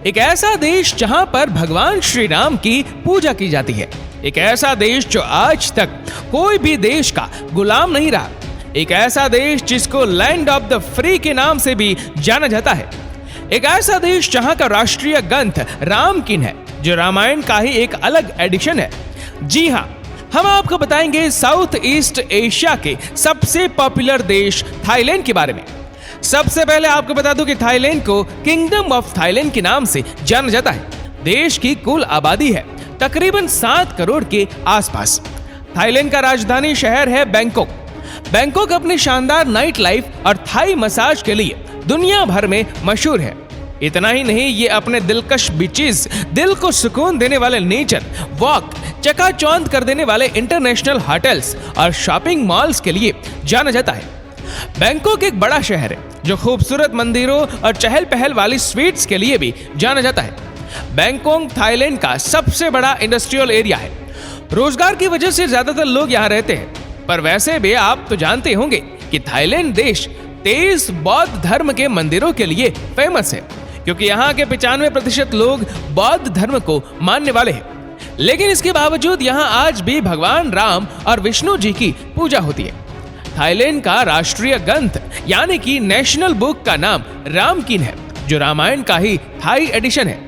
एक ऐसा देश जहां पर भगवान श्री राम की पूजा की जाती है। एक ऐसा देश जो आज तक कोई भी देश का गुलाम नहीं रहा। एक ऐसा देश जिसको लैंड ऑफ द फ्री के नाम से भी जाना जाता है। एक ऐसा देश जहां का राष्ट्रीय ग्रंथ रामकीन है, जो रामायण का ही एक अलग एडिशन है। जी हाँ, हम आपको बताएंगे साउथ ईस्ट एशिया के सबसे पॉपुलर देश थाईलैंड के बारे में। सबसे पहले आपको बता दूं कि थाईलैंड को किंगडम ऑफ थाईलैंड के नाम से जाना जाता है। देश की कुल आबादी है तकरीबन 7 करोड़ के आसपास। थाईलैंड का राजधानी शहर है बैंकॉक। बैंकॉक अपने शानदार नाइट लाइफ और थाई मसाज के लिए दुनिया भर में मशहूर है। इतना ही नहीं, ये अपने दिलकश बीचेस, दिल को सुकून देने वाले नेचर वॉक, चकाचौंध कर देने वाले इंटरनेशनल होटल्स और शॉपिंग मॉल्स के लिए जाना जाता है। बैंकॉक एक बड़ा शहर है जो खूबसूरत मंदिरों और चहल पहल वाली स्वीट्स के लिए भी जाना जाता है। बैंकॉक थाईलैंड का सबसे बड़ा इंडस्ट्रियल एरिया है। रोजगार की वजह से ज्यादातर लोग यहाँ रहते हैं, पर वैसे भी आप तो जानते होंगे कि थाईलैंड देश 23 बौद्ध धर्म के मंदिरों के लिए फेमस है, क्योंकि यहाँ के 95% लोग बौद्ध धर्म को मानने वाले हैं। लेकिन इसके बावजूद यहाँ आज भी भगवान राम और विष्णु जी की पूजा होती है। थाईलैंड का राष्ट्रीय ग्रंथ यानी कि नेशनल बुक का नाम रामकीन है, जो रामायण का ही थाई एडिशन है।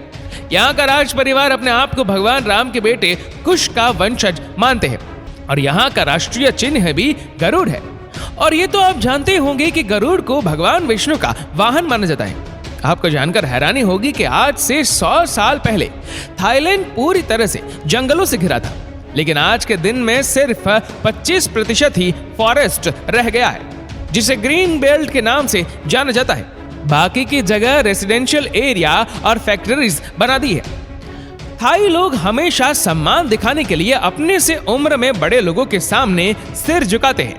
यहाँ का राज परिवार अपने आप को भगवान राम के बेटे कुश का वंशज मानते हैं और यहाँ का राष्ट्रीय चिन्ह भी गरुड़ है। और ये तो आप जानते होंगे कि गरुड़ को भगवान विष्णु का वाहन माना जाता है। आपको जानकर हैरानी होगी कि आज से 100 साल पहले थाईलैंड पूरी तरह से जंगलों से घिरा था, लेकिन आज के दिन में सिर्फ 25% ही फॉरेस्ट रह गया है, जिसे ग्रीन बेल्ट के नाम से जाना जाता है। बाकी की जगह रेसिडेंशियल एरिया और फैक्ट्रीज बना दी है। थाई लोग हमेशा सम्मान दिखाने के लिए अपने से उम्र में बड़े लोगों के सामने सिर झुकाते हैं।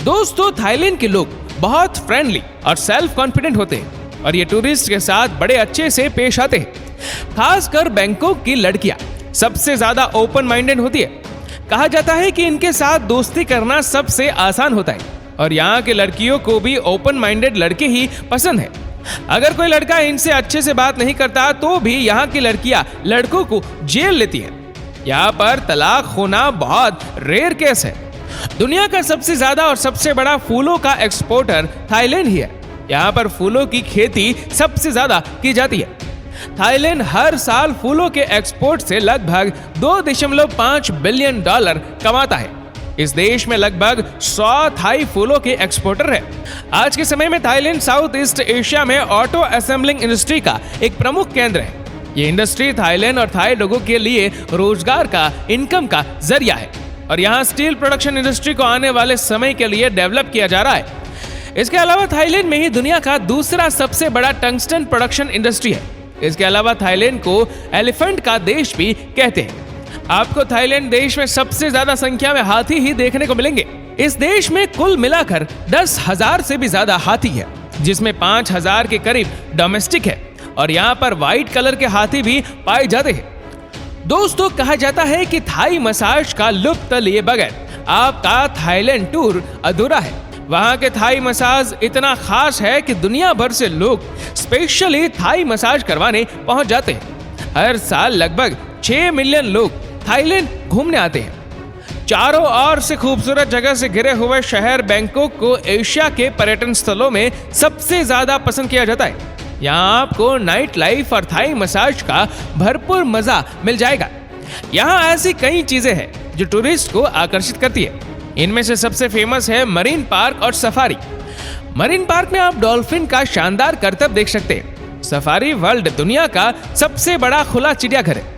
दोस्तों, थाईलैंड के लोग बहुत फ्रेंडली और सेल्फ कॉन्फिडेंट होते हैं और ये टूरिस्ट के साथ बड़े अच्छे से पेश आते हैं। खासकर बैंकॉक की लड़कियां सबसे ज्यादा ओपन माइंडेड होती है। कहा जाता है कि इनके साथ दोस्ती करना सबसे आसान होता है और यहाँ के लड़कियों को भी ओपन माइंडेड लड़के ही पसंद है। अगर कोई लड़का इनसे अच्छे से बात नहीं करता तो भी यहाँ की लड़कियां लड़कों को जेल लेती हैं। यहाँ पर तलाक होना बहुत रेयर केस है। दुनिया का सबसे ज्यादा और सबसे बड़ा फूलों का एक्सपोर्टर थाईलैंड ही है। यहाँ पर फूलों की खेती सबसे ज्यादा की जाती है। थाईलैंड हर साल फूलों के एक्सपोर्ट से लगभग $2.5 बिलियन कमाता है। इस देश में लगभग 100 थाई फूलों के एक्सपोर्टर हैं। आज के समय में थाईलैंड साउथ ईस्ट एशिया में ऑटो असेंबलिंग इंडस्ट्री का एक प्रमुख केंद्र है। ये इंडस्ट्री थाईलैंड और थाई लोगों के लिए रोजगार का, इनकम का जरिया है और यहाँ स्टील प्रोडक्शन इंडस्ट्री को आने वाले समय के लिए डेवलप किया जा रहा है। इसके अलावा थाईलैंड में ही दुनिया का दूसरा सबसे बड़ा टंगस्टन प्रोडक्शन इंडस्ट्री है। इसके अलावा थाईलैंड को एलिफेंट का देश भी कहते हैं। आपको थाईलैंड देश में सबसे ज्यादा संख्या में हाथी ही देखने को मिलेंगे। इस देश में कुल मिलाकर 10,000 से भी ज्यादा हाथी है, जिसमें 5,000 के करीब डोमेस्टिक है और यहाँ पर व्हाइट कलर के हाथी भी पाए जाते हैं। दोस्तों, कहा जाता है कि थाई मसाज का लुत्फ लिए बगैर आपका थाईलैंड टूर अधूरा है। वहाँ के थाई मसाज इतना खास है कि दुनिया भर से लोग स्पेशली थाई मसाज करवाने पहुंच जाते हैं। हर साल लगभग 6 मिलियन लोग थाईलैंड घूमने आते हैं। चारों ओर से खूबसूरत जगह से घिरे हुए शहर बैंकॉक को एशिया के पर्यटन स्थलों में सबसे ज्यादा पसंद किया जाता है। यहाँ आपको नाइट लाइफ और थाई मसाज का भरपूर मजा मिल जाएगा। यहाँ ऐसी कई चीजें हैं जो टूरिस्ट को आकर्षित करती है। इनमें से सबसे फेमस है मरीन पार्क और सफारी। मरीन पार्क में आप डॉल्फिन का शानदार करतब देख सकते हैं। सफारी वर्ल्ड दुनिया का सबसे बड़ा खुला चिड़ियाघर है।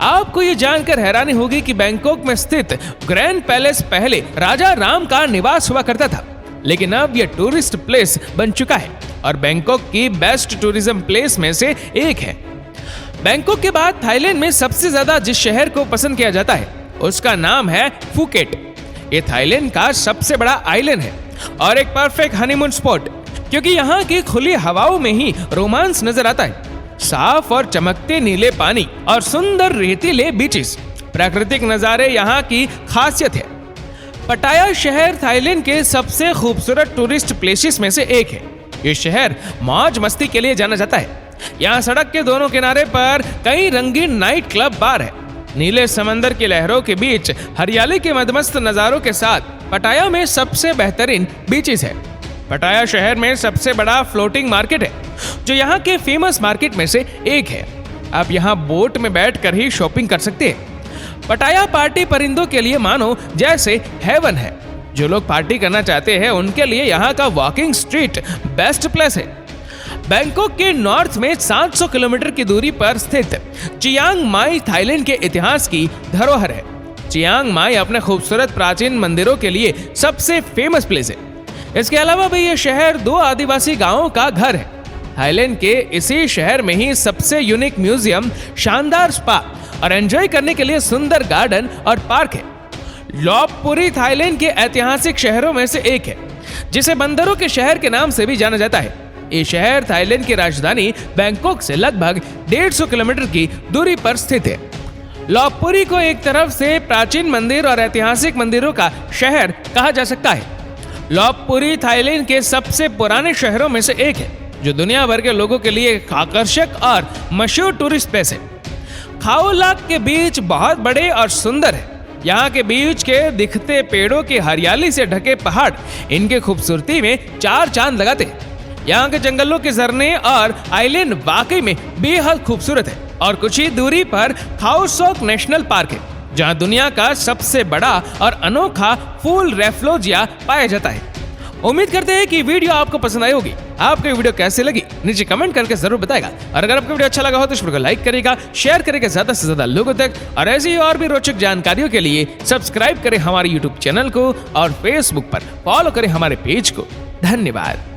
आपको ये जानकर हैरानी होगी कि बैंकॉक में स्थित ग्रैंड पैलेस पहले राजा राम का निवास हुआ करता था, लेकिन अब यह टूरिस्ट प्लेस बन चुका है और बैंकॉक की बेस्ट टूरिज्म प्लेस में से एक है। बैंकॉक के बाद थाईलैंड में सबसे ज्यादा जिस शहर को पसंद किया जाता है उसका नाम है फुकेट। ये थाईलैंड का सबसे बड़ा आइलैंड है और एक परफेक्ट हनीमून स्पॉट, क्योंकि यहाँ की खुली हवाओं में ही रोमांस नजर आता है। साफ और चमकते नीले पानी और सुंदर रेतीले बीचेस, प्राकृतिक नजारे यहाँ की खासियत है। पटाया शहर थाईलैंड के सबसे खूबसूरत टूरिस्ट प्लेसेस में से एक है। ये शहर मौज मस्ती के लिए जाना जाता है। यहाँ सड़क के दोनों किनारे पर कई रंगीन नाइट क्लब बार है। नीले समंदर की लहरों के बीच हरियाली के मदमस्त नजारों के साथ पटाया में सबसे बेहतरीन बीचेस है। पटाया शहर में सबसे बड़ा फ्लोटिंग मार्केट है, जो यहाँ के फेमस मार्केट में से एक है। आप यहाँ बोट में बैठकर ही शॉपिंग कर सकते हैं। पटाया पार्टी परिंदों के लिए मानो जैसे हेवन है। जो लोग पार्टी करना चाहते हैं उनके लिए यहाँ का वॉकिंग स्ट्रीट बेस्ट प्लेस है। बैंकॉक के नॉर्थ में 700 किलोमीटर की दूरी पर स्थित चियांग माई थाईलैंड के इतिहास की धरोहर है। चियांग माई अपने खूबसूरत प्राचीन मंदिरों के लिए सबसे फेमस प्लेस है। इसके अलावा भी ये शहर 2 आदिवासी गांवों का घर है। थाईलैंड के इसी शहर में ही सबसे यूनिक म्यूजियम, शानदार स्पा और एंजॉय करने के लिए सुंदर गार्डन और पार्क है। लॉपबुरी थाईलैंड के ऐतिहासिक शहरों में से एक है, जिसे बंदरों के शहर के नाम से भी जाना जाता है। ये शहर थाईलैंड की राजधानी बैंकॉक से लगभग 150 किलोमीटर की दूरी पर स्थित है। लॉपबुरी को एक तरफ से प्राचीन मंदिर और ऐतिहासिक मंदिरों का शहर कहा जा सकता है। लॉपबुरी थाईलैंड के सबसे पुराने शहरों में से एक है, जो दुनिया भर के लोगों के लिए एक आकर्षक और मशहूर टूरिस्ट प्लेस है। खाओ लाक के बीच बहुत बड़े और सुंदर है। यहाँ के बीच के दिखते पेड़ों की हरियाली से ढके पहाड़ इनके खूबसूरती में 4 चांद लगाते हैं। यहाँ के जंगलों के झरने और आइलैंड वाकई में बेहद खूबसूरत है। और कुछ ही दूरी पर खाओ सॉक नेशनल पार्क है, जहाँ दुनिया का सबसे बड़ा और अनोखा फूल रेफ्लोजिया पाया जाता है। उम्मीद करते हैं कि वीडियो आपको पसंद आई होगी। आपको वीडियो कैसे लगी नीचे कमेंट करके जरूर बताएगा। और अगर आपको वीडियो अच्छा लगा हो तो इस वीडियो को लाइक करेगा, शेयर करेगा ज्यादा से ज्यादा लोगों तक। और ऐसी ही और भी रोचक जानकारियों के लिए सब्सक्राइब करें हमारे यूट्यूब चैनल को और फेसबुक पर फॉलो करें हमारे पेज को। धन्यवाद।